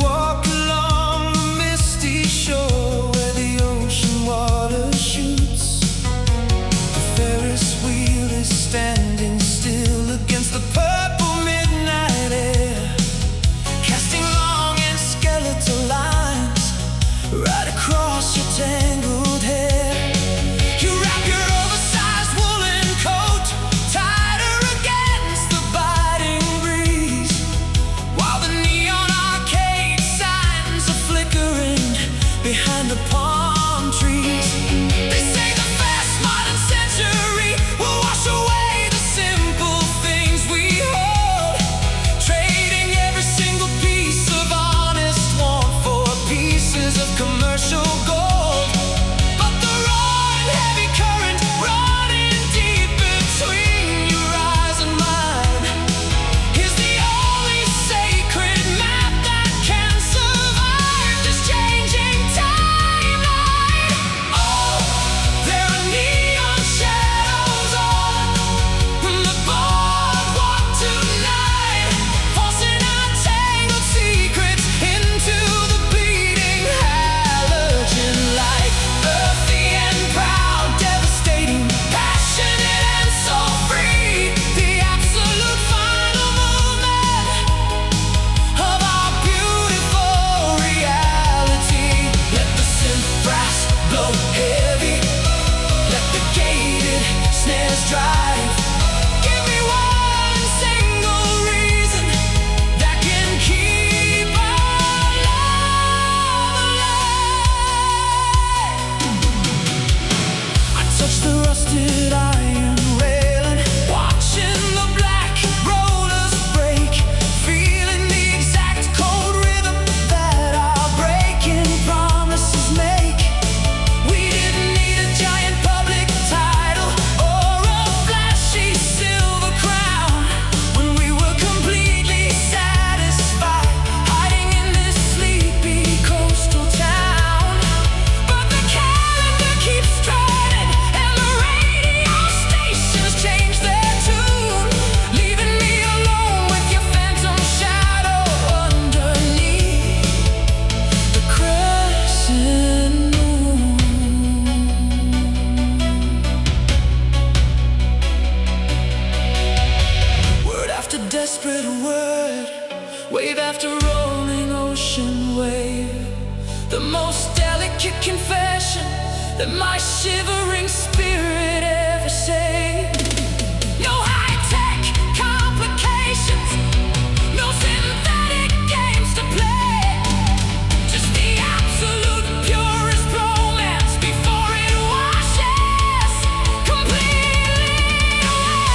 walk along the misty shore where the ocean water shoots. The Ferris wheel is standing still against the purple midnight air, casting long and skeletal lines right across your tangled hair. You wrap your oversized woolen coat tighter against the biting breeze, while the neon arcade signs are flickering behind the palm trees. They say the fast modern century will wash away the simple things we hold, trading every single piece of honest want for pieces of commercial gold. But the roaring heavy current running deep between your eyes and mine is the only sacred map that can survive this changing timeline. Oh, there are neon shadows on the boardwalk tonight, forcing our tangled secrets into the bleeding halogen light. Earthy and proud, devastating, passionate and so free, the absolute final movement of our beautiful reality. Let the synth brass blow heavy, let the gated snares drive. Give me one single reason that can keep our love alive. I touch the rusted iron railing, watching the black rollers break, feeling the exact cold rhythm that our breaking promises make. We didn't need a giant public title or a flashy silver crown when we were completely satisfied, hiding in this sleepy coastal town. But the calendar keeps turning and the radio stations change their tune, leaving me alone with your phantom shadow underneath the crescent moon. Word after desperate word, wave after rolling ocean wave, the most delicate confession that my shivering spirit ever saved. No high-tech complications, no synthetic games to play, just the absolute purest romance before it washes completely away.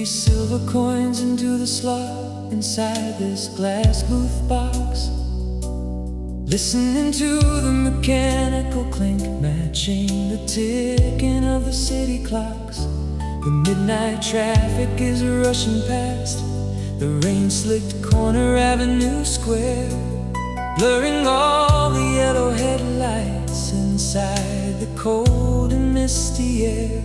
these silver coins into the slot inside this glass booth box, listening to the mechanical clink matching the ticking of the city clocks. The midnight traffic is rushing past the rain-slicked corner Avenue Square, blurring all the yellow headlights inside the cold and misty air.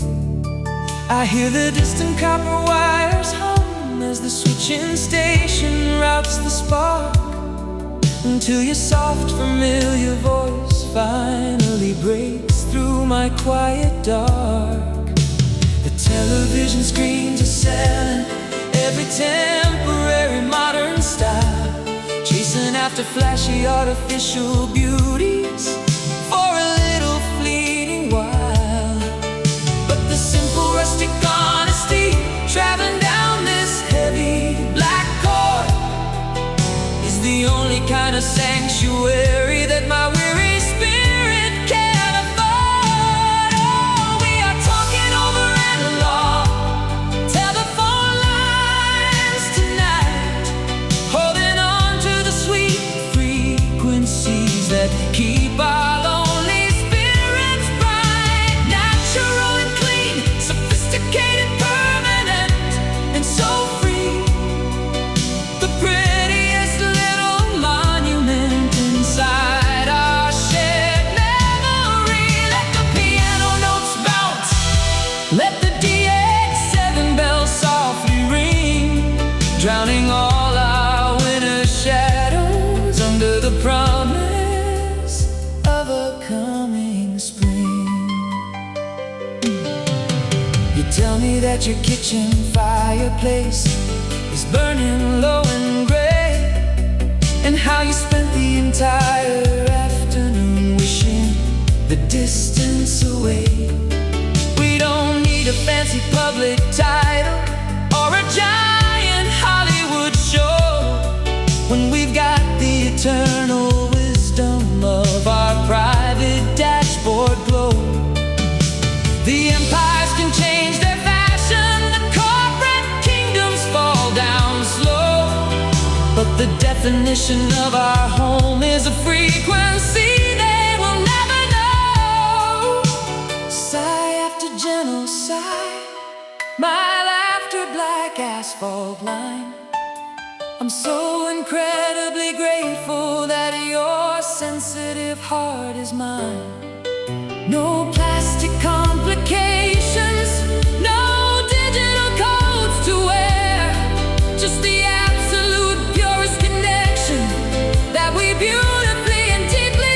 I hear the distant copper wires hum as the switching station routes the spark, until your soft familiar voice finally breaks through my quiet dark. The television screens are selling every temporary modern style, chasing after flashy artificial beauties for a little fleeting while. But the simple rustic honesty traveling down this heavy black cord is the only kind of sanctuary that my weary spirit can afford. Oh, we are talking over analog telephone lines tonight, holding on to the sweet frequencies that keep our lonely spirits bright. Natural and clean, sophisticated, permanent, and so free. The prettiest little monument inside our shared memory. Let the piano notes bounce, let the DX7 bells softly ring, drowning all our winter shadows under the promise of a coming spring. You tell me that your kitchen fireplace is burning low and gray, and how you spent the entire afternoon wishing the distance away. We don't need a fancy public title or a giant Hollywood show when we've got the eternal wisdom of our private dashboard glow. The empires can change their fashion, the corporate kingdoms fall down slow, but the definition of our home is a frequency they will never know. Sigh after gentle sigh, mile after black asphalt line. I'm so incredibly grateful that your sensitive heart is mine. No plastic complications, no digital codes to wear, just the absolute purest connection that we beautifully and deeply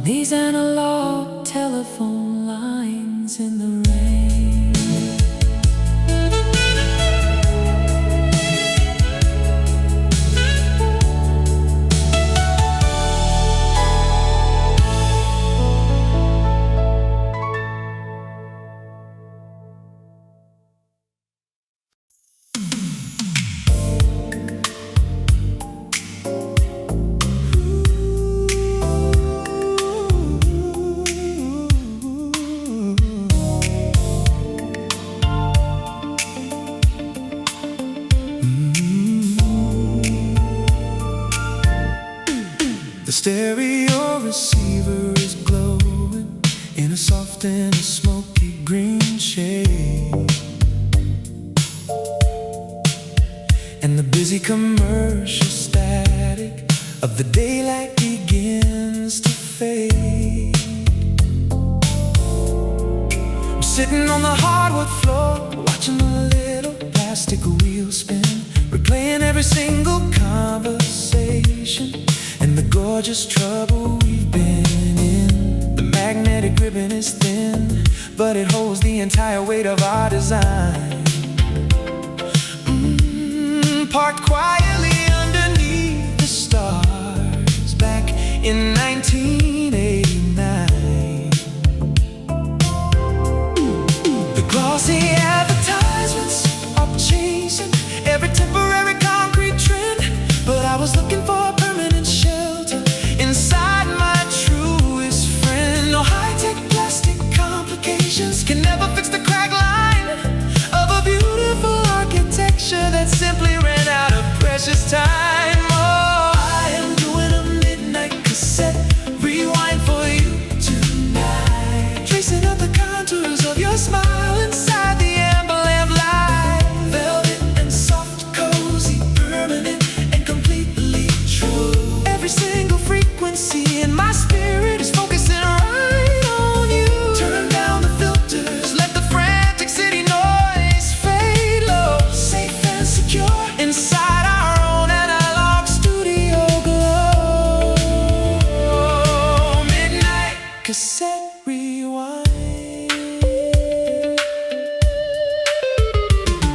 these analog telephone lines in the rain. The stereo receiver is glowing in a soft and a smoky green shade, and the busy commercial static of the daylight begins to fade. I'm sitting on the hardwood floor, watching the little plastic wheel spin, replaying every single conversation and the gorgeous trouble we've been in. The magnetic ribbon is thin, but it holds the entire weight of our design. Parked quietly underneath the stars back in 1989. The glossy advertisements are chasing every temporary concrete trend, but I was looking for a permanent shelter inside my truest friend. No high-tech plastic complications can never fix the crack line of a beautiful architecture that simply ran out of precious time. Oh, I am doing a midnight cassette rewind for you tonight, tracing out the contours of your smile inside the amber lamp light. Velvet and soft, cozy, permanent and completely true. Every single frequency in my spirit is focusing right on you. Turn down the filters, let the frantic city noise fade low. Safe and secure inside our own analog studio glow. Midnight cassette rewind.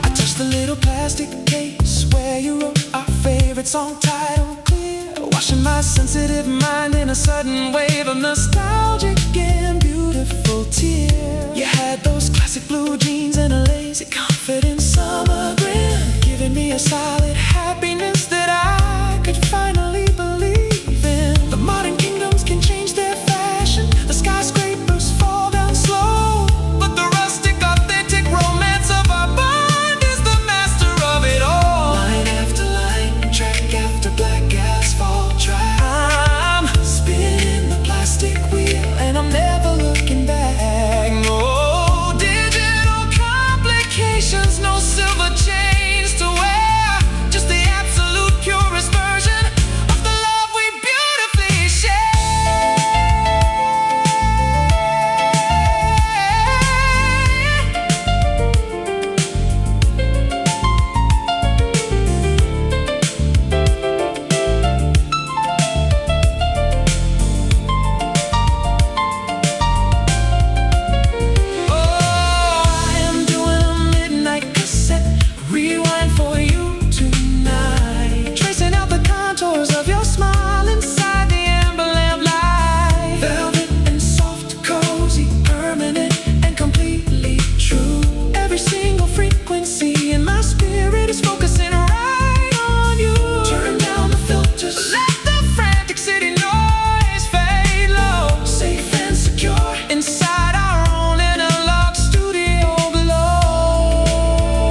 I touched the little plastic case where you wrote our favorite song title clear, washing my sensitive mind in a sudden wave of nostalgic and beautiful tear. You had those classic blue jeans and a lazy confident summer grin, giving me a solid happiness that I could finally believe in. The modern kingdoms can change their fashion, the skyscrapers fall down slow, but the rustic, authentic romance of our bond is the master of it all. Line after line, track after black asphalt track, I'm spinning the plastic wheel and I'm never looking back. No digital complications, no silver chains to wear, just the absolute purest version of the love we beautifully share. Oh, I am doing a midnight cassette rewind for you tonight, tracing out the contours of your smile inside the amber lamp light. Velvet and soft, cozy, permanent and completely true. Every single frequency in my spirit is focusing right on you. Turn down the filters, let the frantic city noise fade low. Safe and secure inside our own analog studio glow.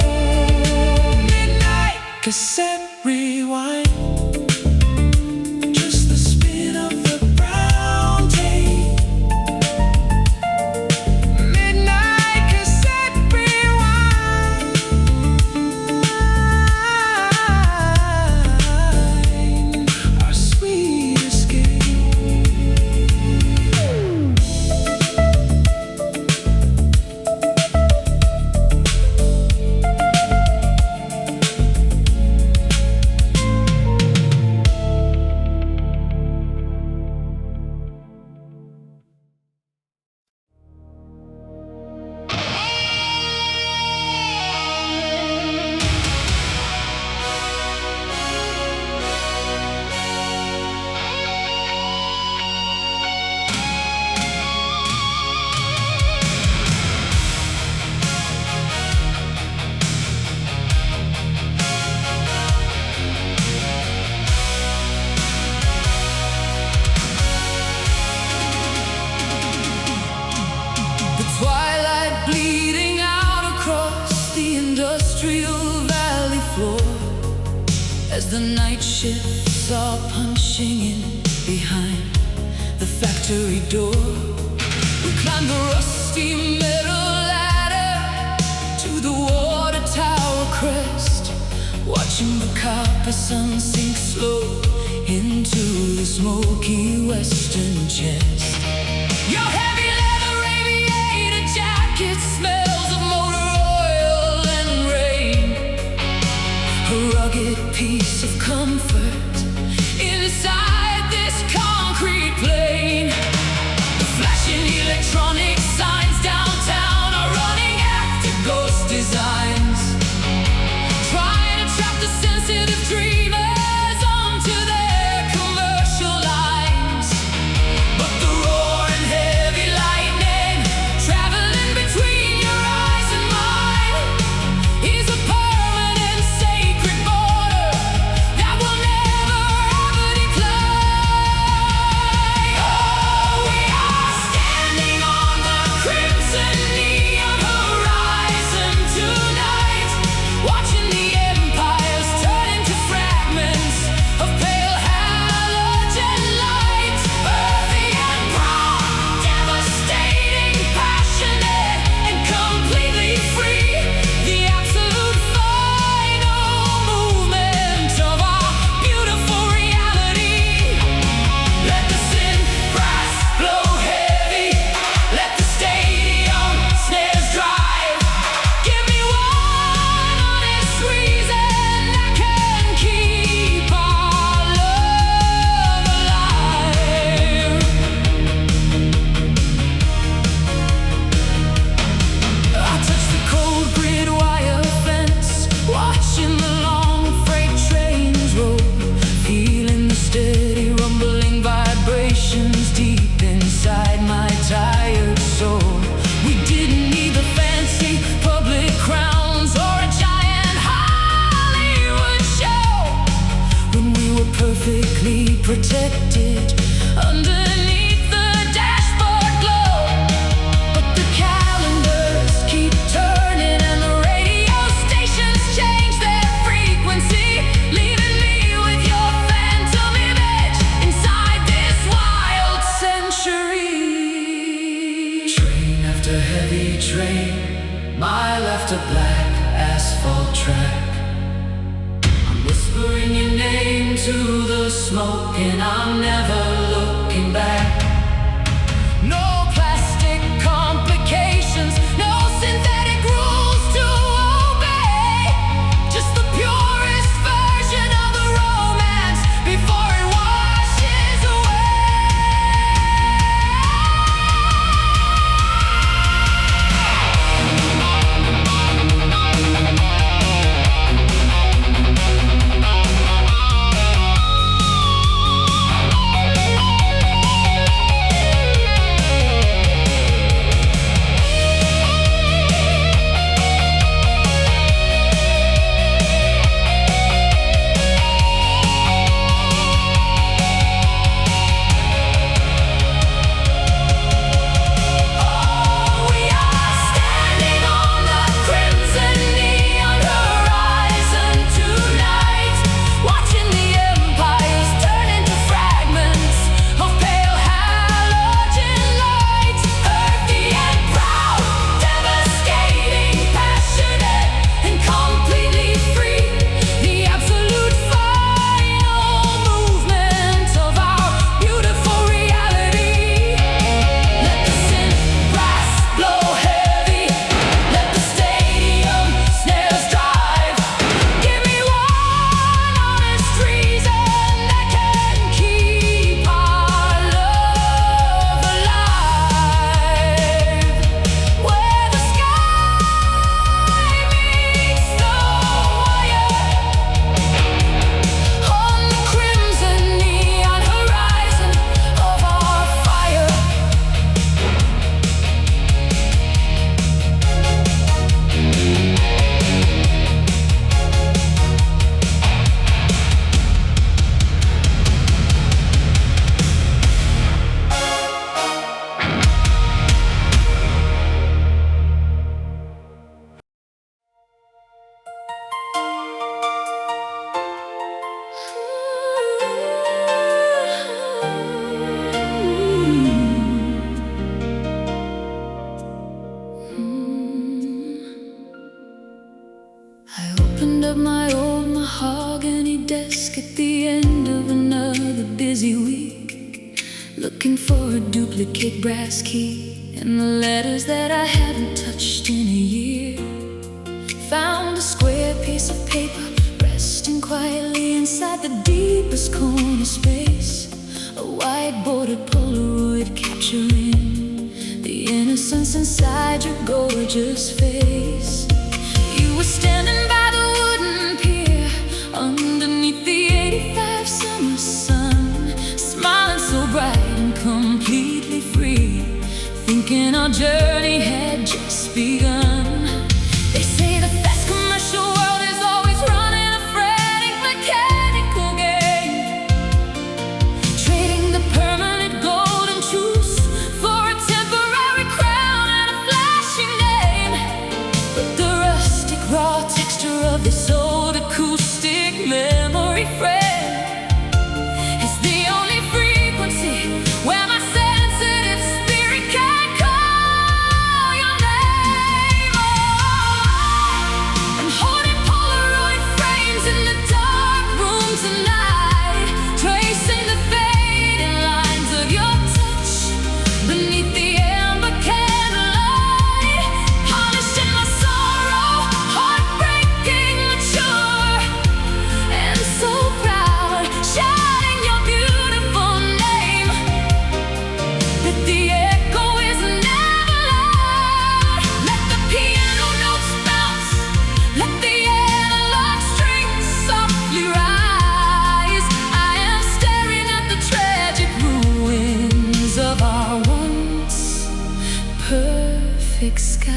Midnight cassette rewind. Just the spin of the brown tape. Midnight cassette rewind. Our sweet escape. The night shifts are punching in behind the factory door. We climb the rusty metal ladder to the water tower crest, watching the copper sun sink slow into the smoky western chest. Your heavy leather aviator jacket smells of motor oil and rain, a rugged piece of comfort inside this concrete plane. The flashing electronic signs downtown are running after ghost designs, trying to trap the sensitive dreamers onto their commercial lines. But the roaring heavy lightning traveling between your eyes and mine is a permanent sacred border that will never ever decline. Oh, we are standing on the crimson neon horizon tonight, watching the empires turn into fragments of pale halogen light. Earthy and brown, devastating, passionate, and completely free. The absolute final movement of our beautiful reality. Let the synth brass blow heavy, let the stadium snares drive. Give me one honest reason that can keep our love alive. I touch the cold grid wire fence, watching the long freight trains roll, feeling the steady rumbling vibrations deep inside my tired soul. We didn't need the fancy public crowns or a giant Hollywood show when we were perfectly protected underneath the dashboard glow. But the calendars keep turning and the radio stations change their frequency, leaving me with your phantom image inside this wild century. Train after heavy train, mile after black asphalt track. I'm whispering your name to the smoke and I'm never looking back. No plastic complications, no synthetic rules to obey. Just the purest version of the romance before it washes away. old mahogany desk at the end of another busy week, looking for a duplicate brass key and the letters that I hadn't touched in a year. Found a square piece of paper resting quietly inside the deepest corner space, a white-bordered Polaroid capturing the innocence inside your gorgeous face. You were standing by the wooden pier underneath the 85 summer sun, smiling so bright and completely free, thinking our journey had just begun. They say the fast commercial world is always running a frantic mechanical game, trading the permanent golden truce for a temporary crown and a flashing name. But the rustic raw texture of this old acoustic memory frame is the only frequency where my sensitive spirit can call your name. I'm holding Polaroid frames in the dark room tonight, tracing the fading lines of your touch beneath the amber candlelight, polished in my sorrow, heartbreaking, mature, and so proud, shouting your beautiful name. But the echo is never loud. Let the piano notes bounce, let the analog strings softly rise. I am staring at the tragic ruins of our once perfect skies.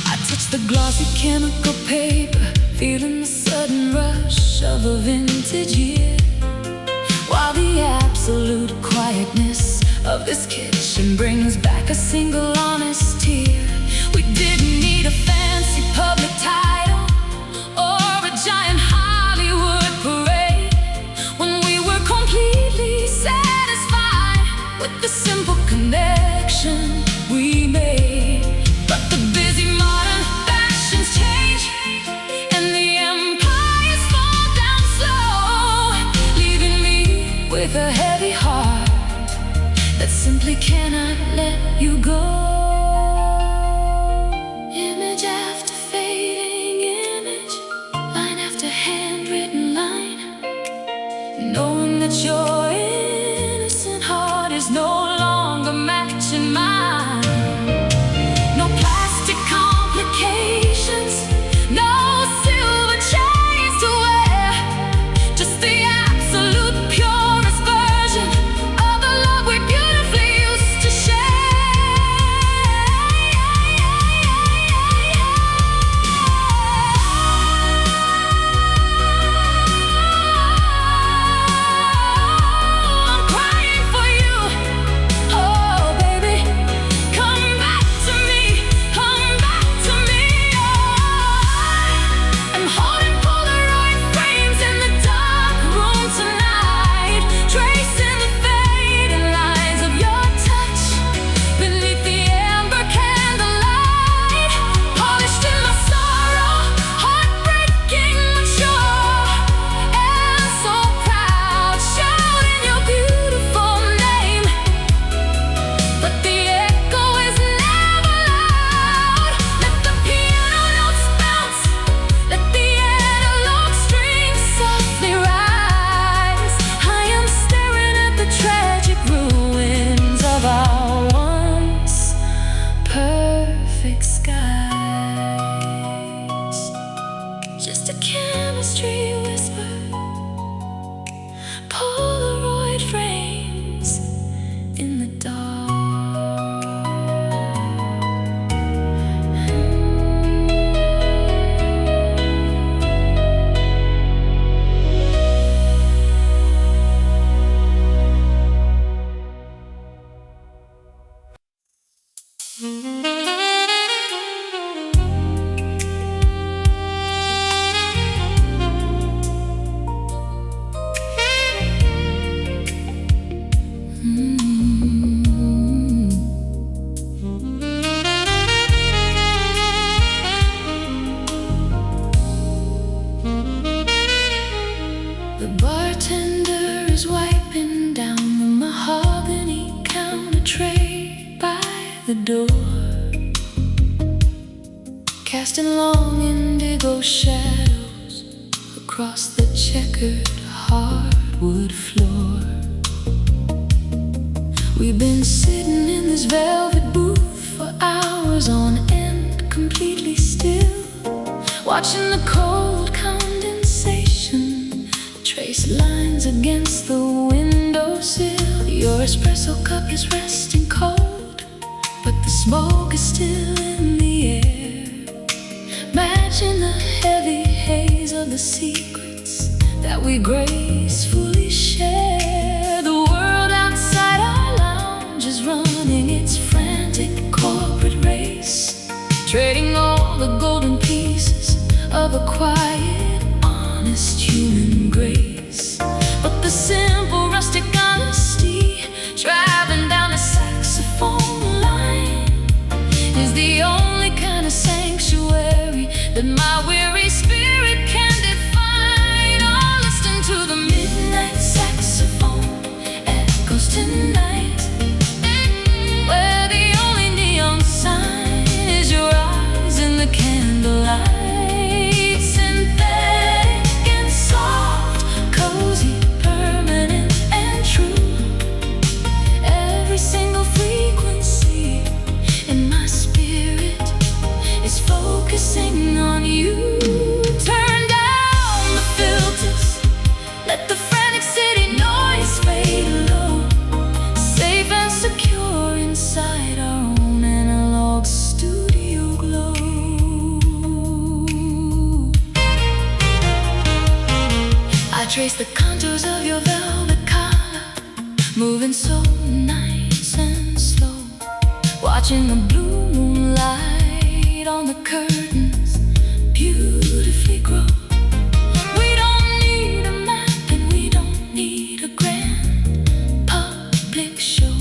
I touch the glossy chemical paper, feeling the sudden rush of a vintage year, while the absolute quietness of this kitchen brings back a single honest tear. We didn't need a fancy public title or a giant Hollywood parade when we were completely satisfied with the simple connection we made. But the busy modern fashions change, and the empires fall down slow, leaving me with a heavy heart that simply cannot let you go. Image after fading image, line after handwritten line, knowing that your innocent heart is no longer matching mine. No plastic complications, no silver chains to wear, just the absolute purest version of the love we beautifully used to share. the door, casting long indigo shadows across the checkered hardwood floor. We've been sitting in this velvet booth for hours on end, completely still, watching the cold condensation trace lines against the windowsill. Your espresso cup is resting cold, but the smoke is still in the air, matching the heavy haze of the secrets that we gracefully share. The world outside our lounge is running its frantic corporate race, trading all the golden pieces of a quiet, honest human grace. But the simple rustic honesty driving down a saxophone line is the only kind of sanctuary that my weary spirit can define. Oh, listen to the midnight saxophone echoes tonight, where the only neon sign is your eyes in the candlelight. Synthetic and soft, cozy, permanent and true. Every single frequency in my spirit is focusing on you. Turn down the filters, let the frantic city noise fade low, safe and secure inside our own analog studio glow. I trace the contours of your velvet collar, moving so nice and slow, watching the blue moonlight on the curtains beautifully grow. We don't need a map and we don't need a grand public show,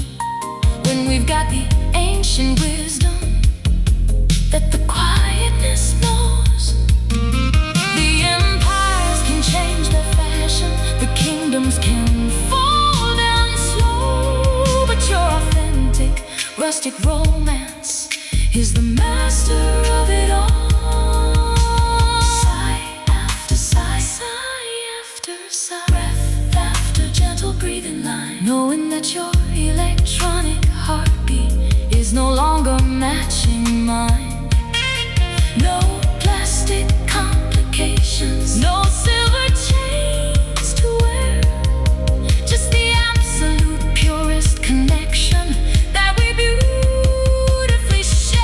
when we've got the ancient wisdom that the quietness knows. The empires can change their fashion, the kingdoms can fall down slow, but your authentic rustic romance is the master of it all. Sigh after sigh, sigh after sigh, breath after gentle breathing line, knowing that your electronic heartbeat is no longer matching mine. No plastic complications, no silver chains to wear, just the absolute purest connection that we beautifully share.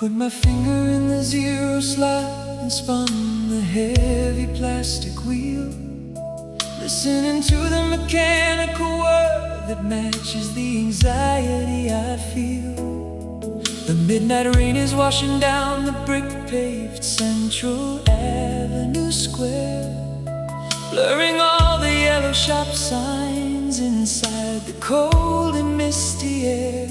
Put my finger in the zero slot and spun the heavy plastic wheel, listening to the mechanical whir that matches the anxiety I feel. The midnight rain is washing down the brick-paved Central Avenue square, blurring all the yellow shop signs inside the cold and misty air.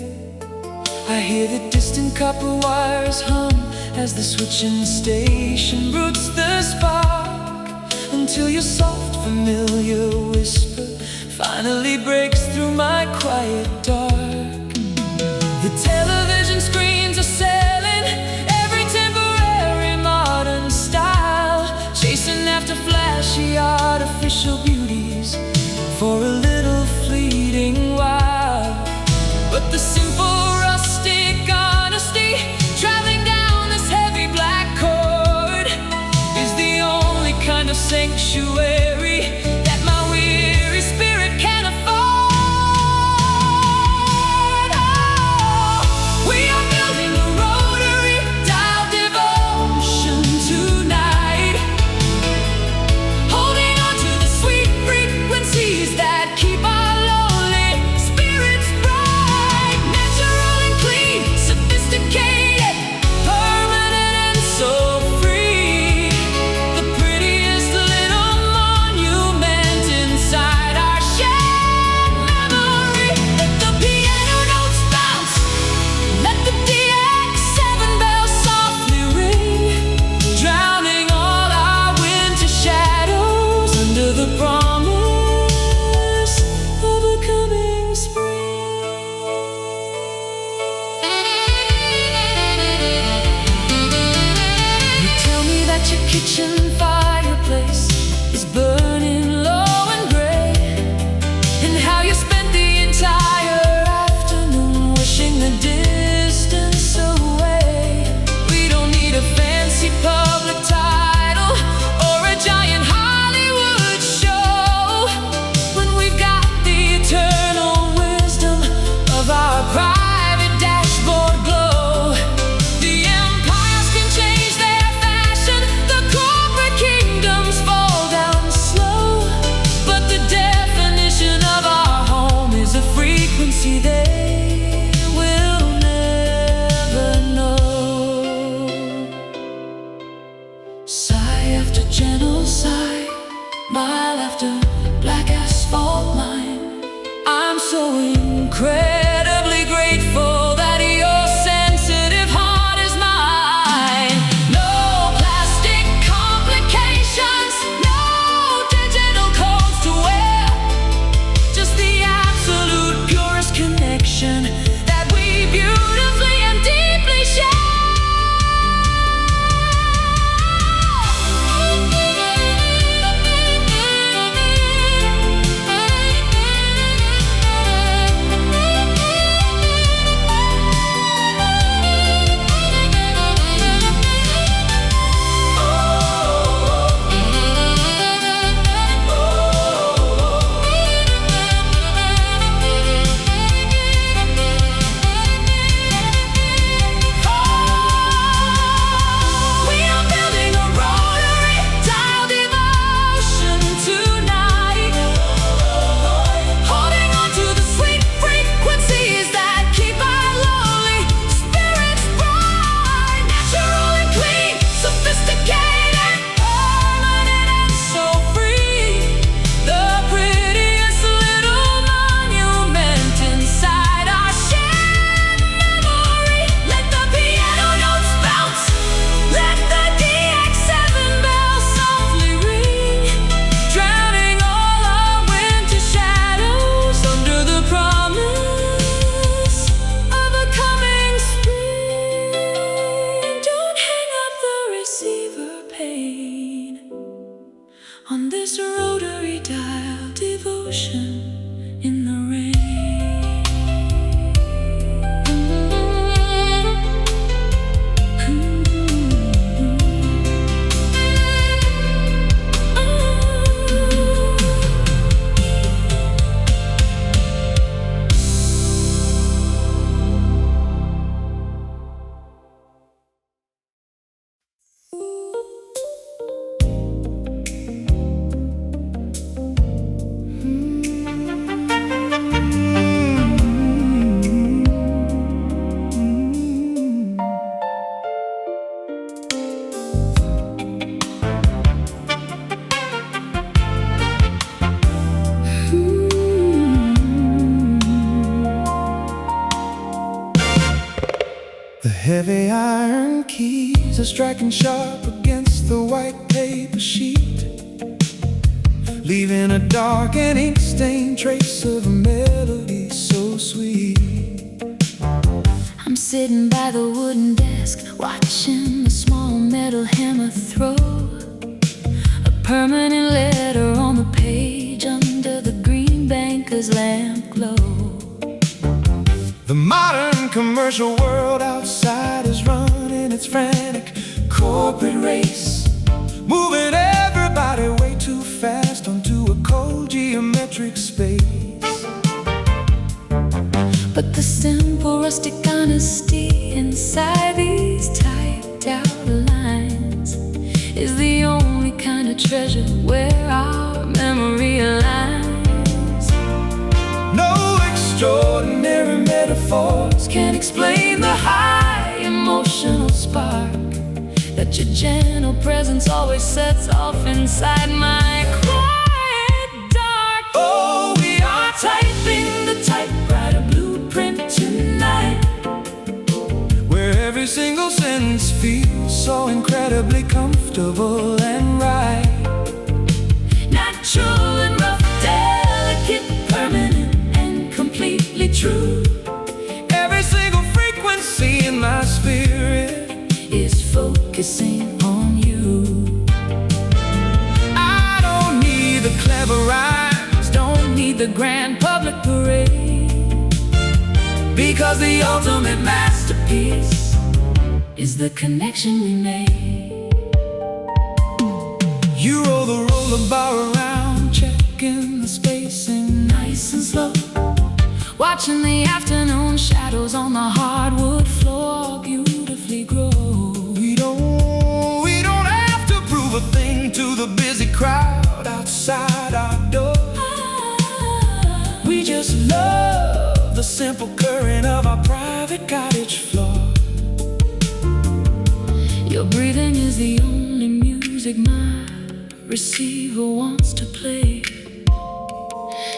I hear the distant copper wires hum as the switching station roots the spark, until your soft familiar whisper finally breaks through my quiet dark. The television screens are selling every temporary modern style, chasing after flashy artificial beauties for a little fleeting while. But the simple rustic honesty traveling down this heavy black cord is the only kind of sanctuary that my weary spirit can afford. Oh, we are building a rotary dial devotion tonight, holding on to the sweet frequencies that keep our lonely spirits bright. Natural and clean, sophisticated, permanent and so free. The prettiest little monument inside our shared memory. Let the piano notes bounce, let the DX7 bells softly ring, drowning all our winter shadows under the promise of a coming spring. You tell me that your kitchen fireplace is burning low and gray, and how you spent the entire afternoon wishing the distance away. We don't need a fancy public title or a giant Hollywood show when we've got the eternal wisdom of our private dashboard glow. The empires can change their fashion, the corporate kingdoms fall down slow, but the definition of our home is a frequency they will never know. Sigh after gentle sigh, mile after black asphalt line, I'm so incredibly grateful that your sensitive heart is mine. No plastic complications, no digital codes to wear, just the absolute purest connection that we beautifully and deeply share. We are building a rotary dial devotion tonight, holding on to the sweet frequencies that keep our lonely spirits bright. Natural and clean, sophisticated, permanent and so free. The prettiest little monument inside our shared memory. Let the piano notes bounce, let the DX7 bells softly ring, drowning all our winter shadows under the promise of a coming spring. Don't hang up the receiver pane on this rotary dial devotion in the heavy iron keys are striking sharp against the white paper sheet, leaving a dark and ink-stained trace of a melody so sweet. I'm sitting by the wooden desk, watching the small metal hammer throw a permanent letter on the page under the green banker's lamp glow. The modern commercial world outside is running its frantic corporate race, moving everybody way too fast onto a cold geometric space. But the simple rustic honesty inside these typed out lines is the only kind of treasure where our memory aligns. No extraordinary metaphors Can't explain the high emotional spark that your gentle presence always sets off inside my quiet dark. Oh, we are Typing the typewriter blueprint tonight, where every single sentence feels so incredibly comfortable and right. natural and rough, delicate, permanent and completely true. Every single frequency in my spirit Is focusing on you. I don't need the clever rhymes, Don't need the grand public parade, because the ultimate masterpiece is the connection we made. You roll the roller bar around, checking the spacing Nice and slow, watching the afternoon shadows on the hardwood floor beautifully grow. We don't have to prove a thing to the busy crowd outside our door. We just love the simple current of our private cottage floor. Your breathing is the only music my receiver wants to play,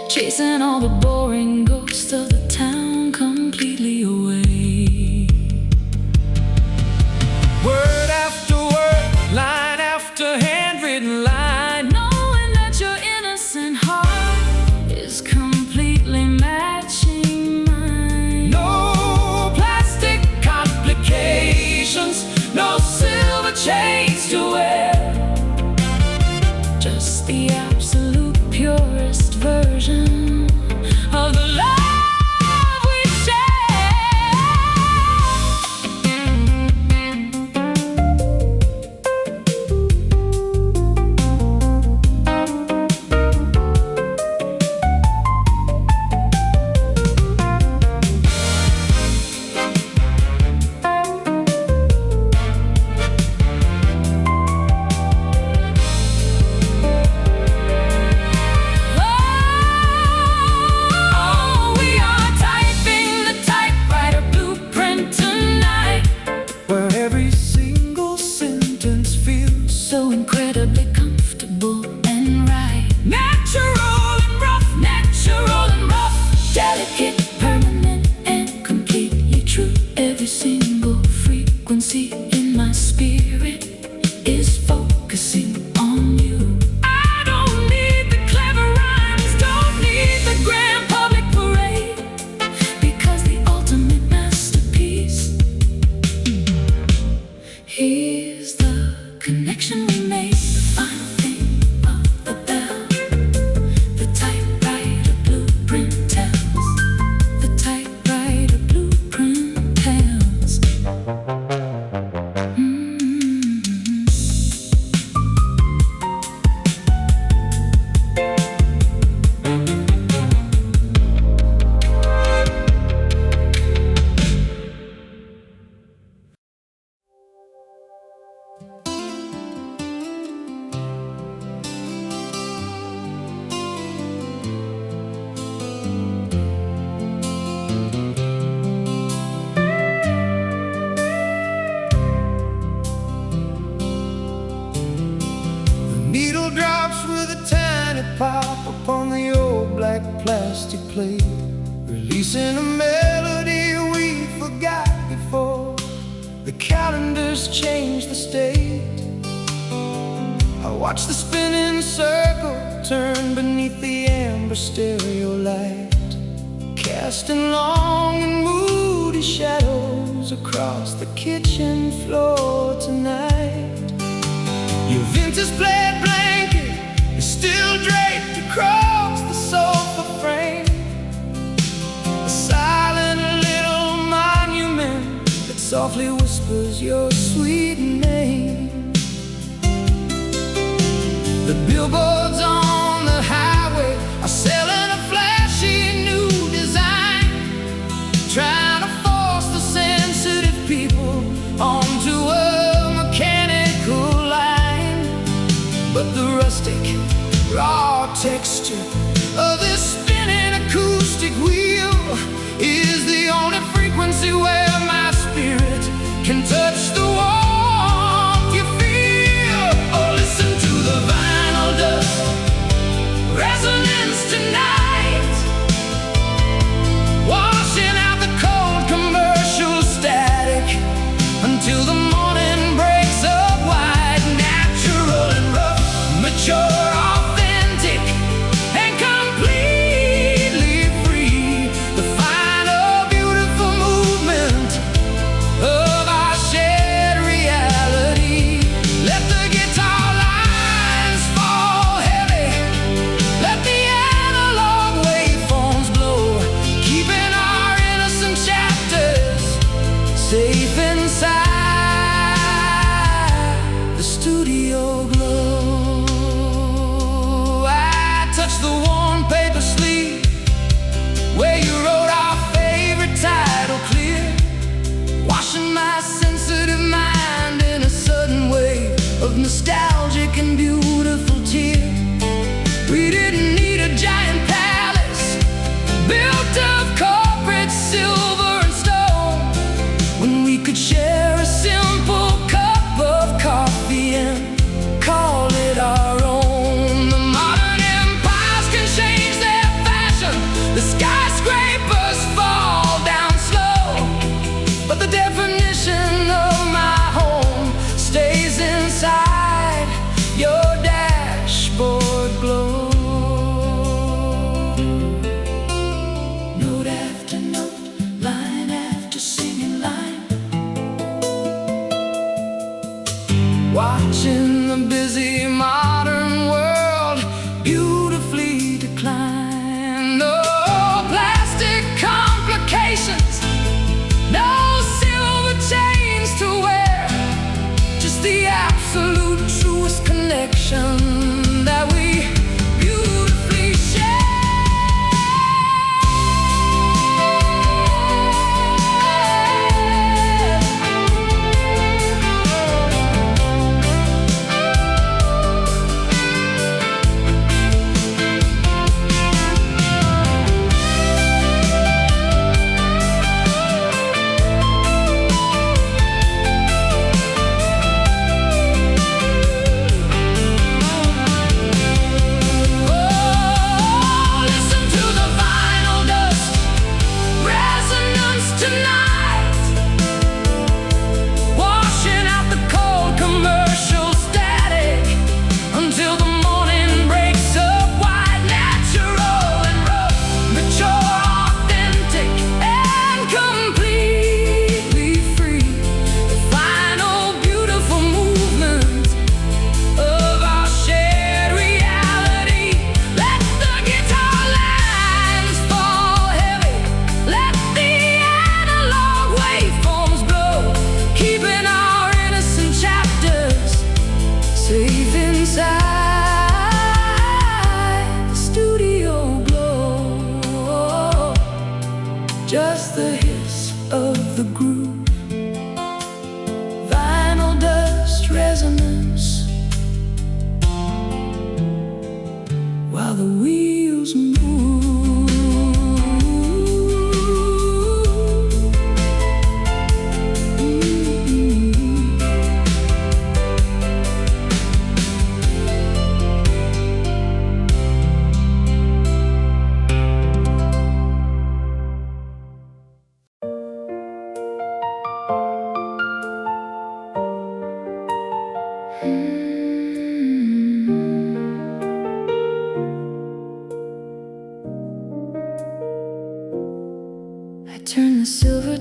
chasing all the boring ghosts of the town completely away. Word after word, line after handwritten line, Knowing that your innocent heart is completely matching mine. no plastic complications, no silver chains to wear, Just the absolute purest version of the love we share. Oh, we are typing the typewriter blueprint tonight, where every single sentence feels so incredibly comfortable and right. natural and rough. Natural and rough, delicate, permanent and completely true. Every single frequency in my spirit is focusing on you. I don't need the clever rhymes, don't need the grand public parade, because the ultimate masterpiece is the connection we made. The final thing of the bell, the typewriter blueprint tells. The typewriter blueprint tells. Needle drops with a tiny pop upon the old black plastic plate, releasing a melody we forgot before. colors change the state. I watch the spinning circle turn beneath the amber stereo light, casting long and moody shadows across the kitchen floor tonight. Your vintage plaid blanket is still draped across the sofa frame, a silent little monument that softly whispers your sweet name. The billboards on the highway are selling a flashy new design, trying to force the sensitive people onto a mechanical line. But the rustic, raw texture of this spinning acoustic wheel is the only frequency where my spirit can touch the warmth you feel. Oh, listen to the vinyl dust, resonance tonight, washing out the cold commercial static until the morning breaks up wide. Natural and rough, mature, authentic, and completely free. The final beautiful movement of our shared reality. Let the guitar lines fall heavy, let the analog waveforms blow, keeping our innocent chapters safe inside the studio glow. I touch the worn paper sleeve where you wrote our favorite title clear, washing my sensitive mind in a sudden wave of nostalgic and beautiful tear. We didn't need a giant palace built of corporate silver and stone when we could share a simple cup of coffee and call it our own. The modern empires can change their fashion, the skyscrapers fall down slow, but the definition of my home stays inside your dashboard glow. Note after note, line after singing line, watching the busy modern world beautifully decline. No plastic complications, no silver chains to wear, just the absolute truest connection that we beautifully share. Oh, listen to the vinyl dust, resonance tonight, washing out the cold commercial static until the morning breaks up wide. Natural and rough, mature, authentic, and completely free. The final beautiful movement of our shared reality. Let the guitar lines fall heavy, let the analog waveforms blow, keeping our innocent chapters safe inside the studio glow. Just the hiss of the groove, vinyl dust resonance, while the wheels move.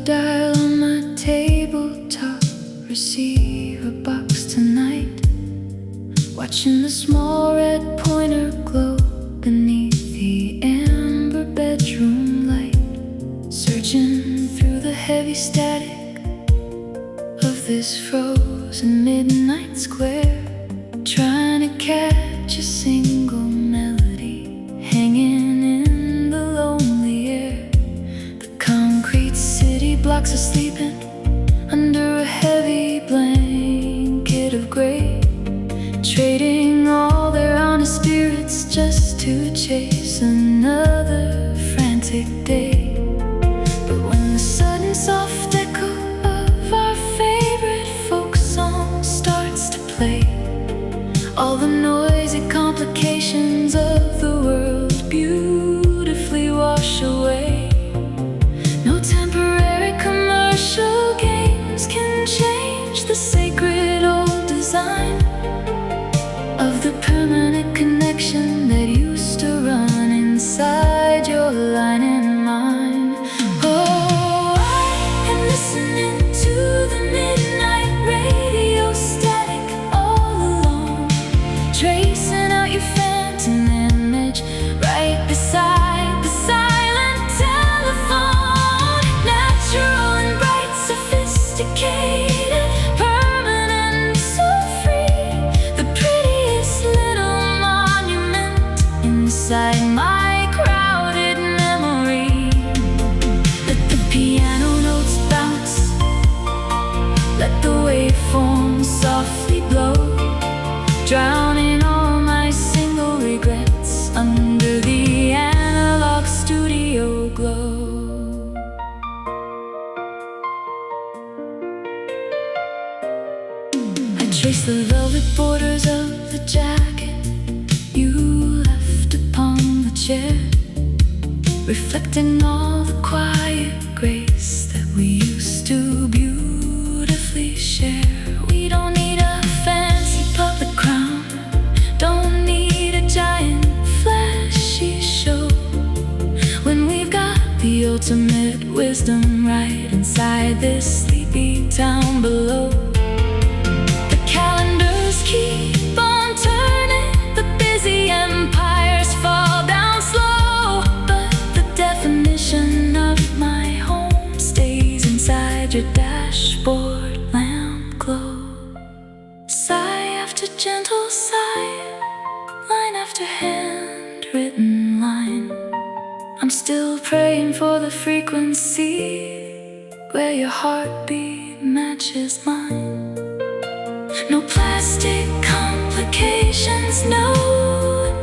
dial on my tabletop receiver box tonight, watching the small red pointer glow beneath the amber bedroom light, searching through the heavy static of this frozen midnight square, trying to catch a single melody hanging in the lonely air. The concrete city blocks are sleeping under a heavy blanket of gray, trading all their honest spirits just to chase another frantic day. But when the sudden soft echo of our favorite folk song starts to play, all the noisy complications of the world beautifully wash away. No temporary commercial games can change the sacred old design of the permanent connection that used to run inside your line and mine. Oh, I am listening to the midnight radio static all alone, tracing out your phantom image right beside the silent telephone. Natural and bright, sophisticated, permanent, so free, the prettiest little monument inside my crowded memory. Let the piano notes bounce, let the waveforms softly blow, drowning all my single regrets under the analog studio glow. I trace the velvet borders of the jacket you left upon the chair, reflecting all the quiet grace that we used to beautifully share. We don't need a fancy puppet crown, don't need a giant flashy show, when we've got the ultimate wisdom right inside this sleepy town below. The calendars keep on turning, the busy empires fall down slow, but the definition of my home stays inside your dashboard lamp glow. Sigh after gentle sigh, line after handwritten line, I'm still praying for the frequency where your heartbeat matches mine. No plastic complications, no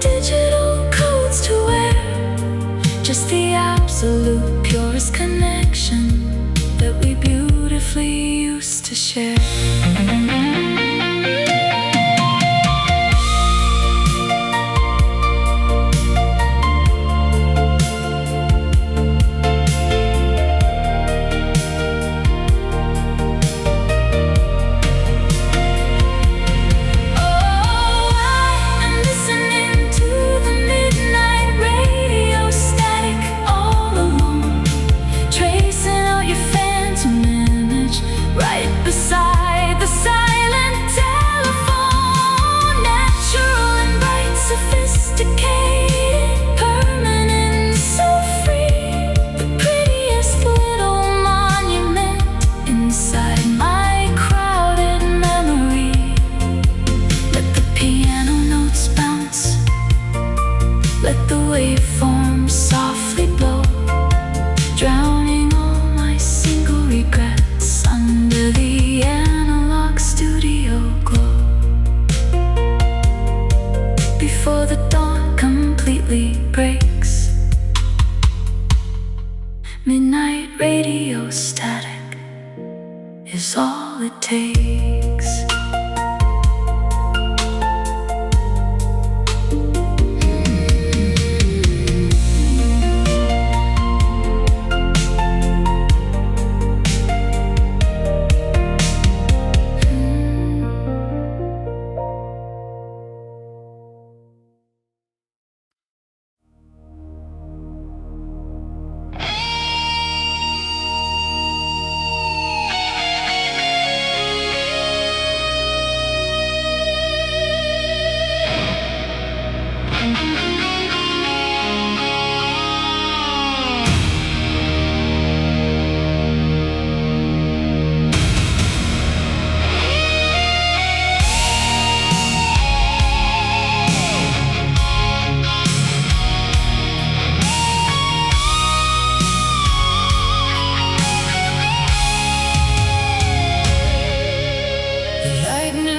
digital codes to wear, just the absolute purest connection that we beautifully used to share. Midnight radio static is all it takes.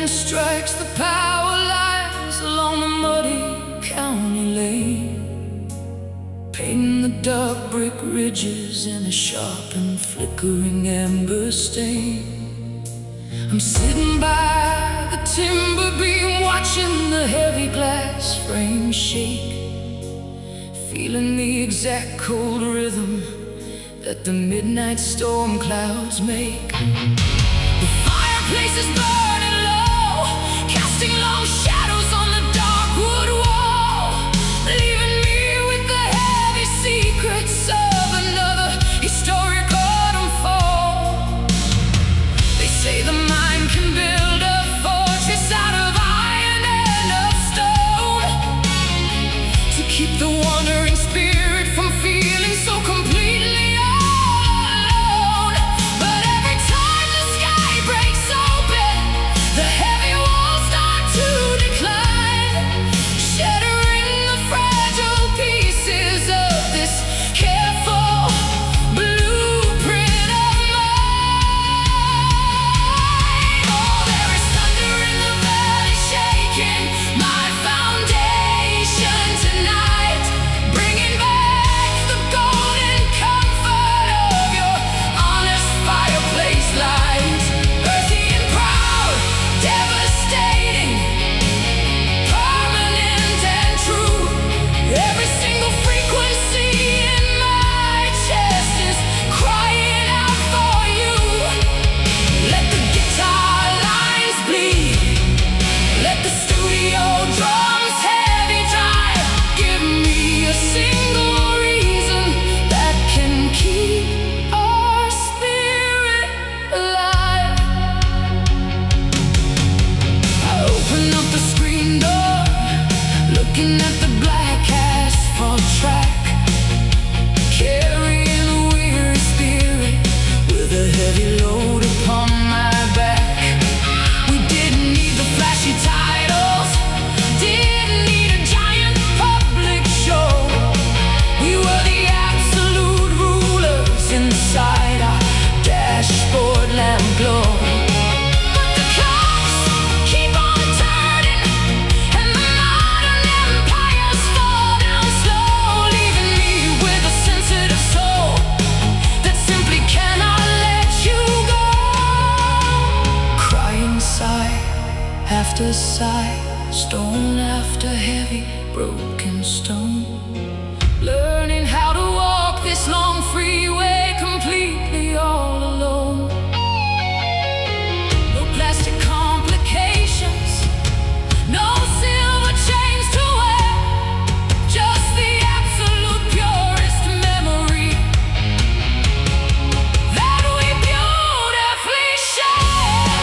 Strikes the power lines along the muddy county lane, painting the dark brick ridges in a sharp and flickering amber stain. I'm sitting by the timber beam, watching the heavy glass frame shake, feeling the exact cold rhythm that the midnight storm clouds make. The fireplace is burning low, casting long shadows on the dark wood wall, leaving me with the heavy secrets of another historic autumn fall. They say the mind can build a fortress out of iron and of stone, to keep the wandering spirit from feeling so completely all alone. But every time the sky breaks open, the heavy walls start to decline, shattering the fragile pieces of this careful blueprint of mine. Oh, there is thunder in the valley, shaking my foundation tonight, bringing back the golden comfort of your honest fireplace light. Earthy and proud, devastating, permanent and true. Every single frequency in my chest is crying out for you. Let the guitar lines bleed, let the studio drums heavy drive. Give me a single reason that can keep our spirit alive. I open up the screen door, looking at the black asphalt track, carrying a weary spirit with a heavy load upon my back. We didn't need the flashy titles, didn't need a giant public show. We were the absolute rulers inside our dashboard lamp glow. But the clocks keep on turning, and the modern empires fall down slow, leaving me with a sensitive soul that simply cannot let you go. Crying sigh after sigh, stone after heavy broken stone, learning how to walk this long freeway completely all alone. No plastic complications, no silver chains to wear, just the absolute purest memory that we beautifully share.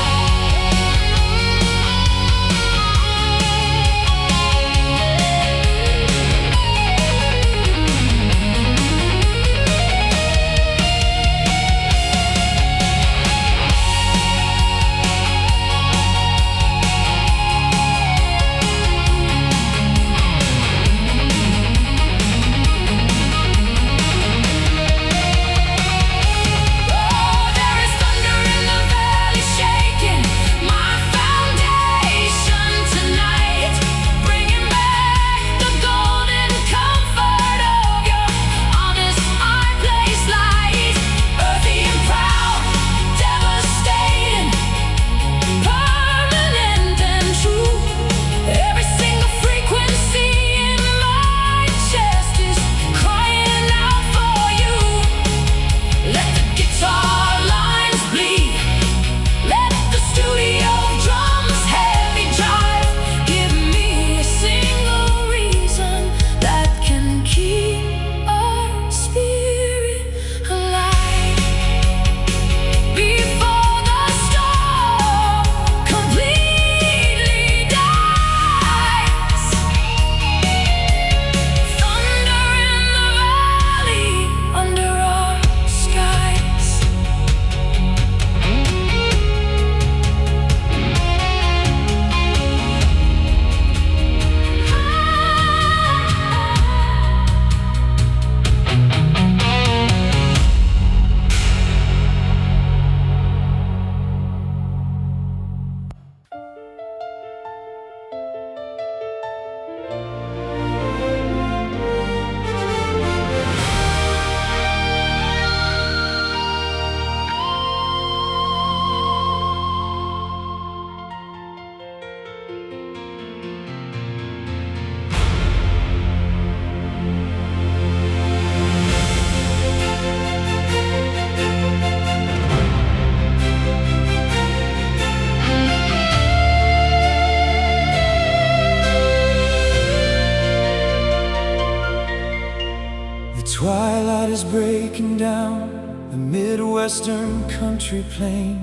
twilight is breaking down the Midwestern country plain,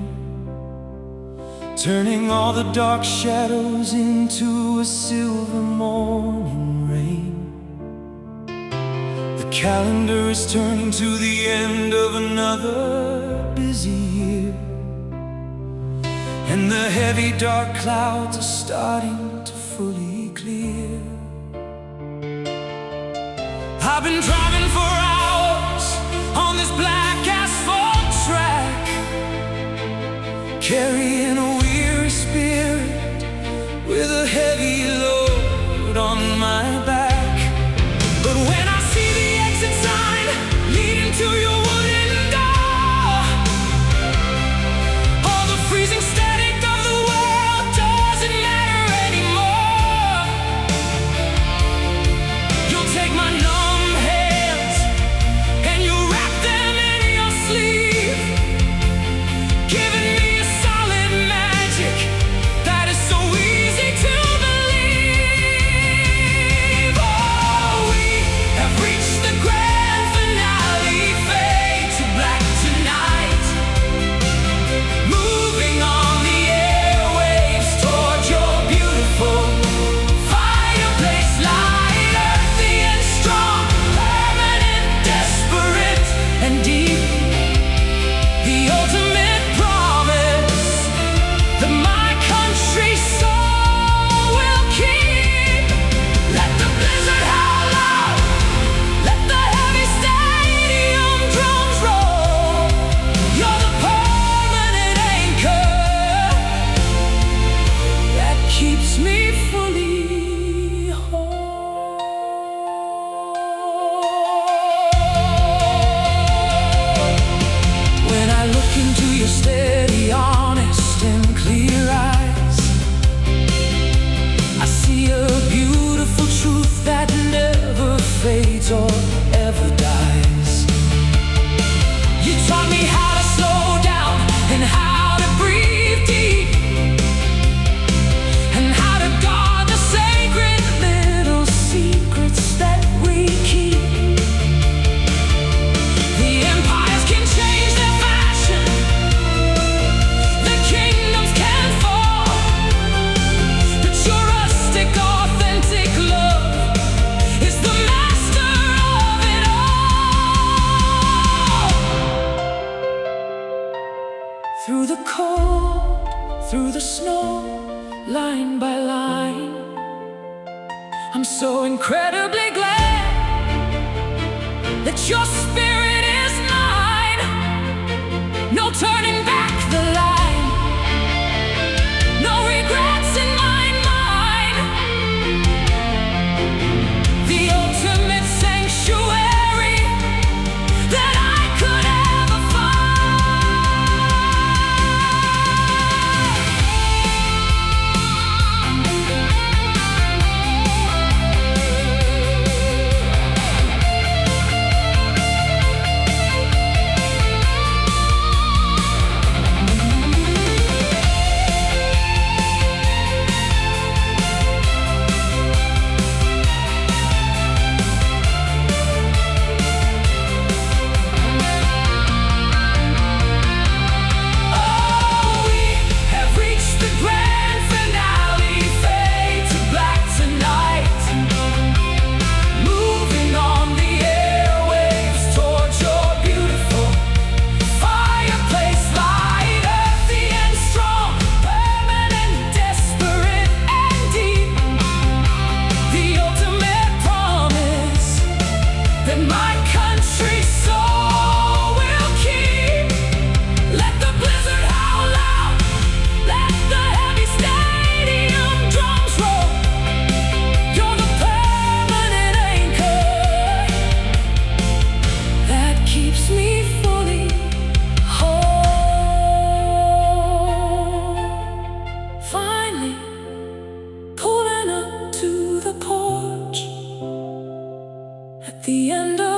turning all the dark shadows into a silver morning rain. The calendar is turning to the end of another busy year, and the heavy dark clouds are starting to fully clear. I've been driving for hours on this black asphalt track, carrying a weary spirit with a heavy load on my back. But when I see the exit sign leading to your wooden door, all the freezing static of the world doesn't matter anymore. You'll take my numb hands and you'll wrap them in your sleeve, giving me a solid magic that is so easy to believe. Oh, we have reached the grand finale, fade to black tonight, moving on the airwaves toward your beautiful fireplace light, earthy and strong, permanent, desperate and deep, the ultimate promise that my country soul will keep. Let the blizzard howl loud, let the heavy stadium drums roll. You're the permanent anchor that keeps me fully whole. When I look into your steady, honest and clear eyes, I see a beautiful truth that never fades or ever dies. You taught me how to slow down and how to breathe deep, and how to guard the sacred little secrets that we keep. The empires can change their fashion, the kingdoms can fall, but your rustic, authentic love is the master of it all. Through the cold, through the snow, line by line, I'm so incredibly glad that your spirit is mine. No turning back the line, no regrets in my mind. The ultimate sanctuary that I could ever Oh, we have reached the grand finale, fade to black tonight, moving on the airwaves towards your beautiful fireplace light, earthy and strong, permanent, desperate and deep, the ultimate promise that my country soul will keep. Let the blizzard howl loud, let the heavy stadium drums roll. You're the permanent anchor that keeps me fully whole. Finally, pulling up to the porch at the end of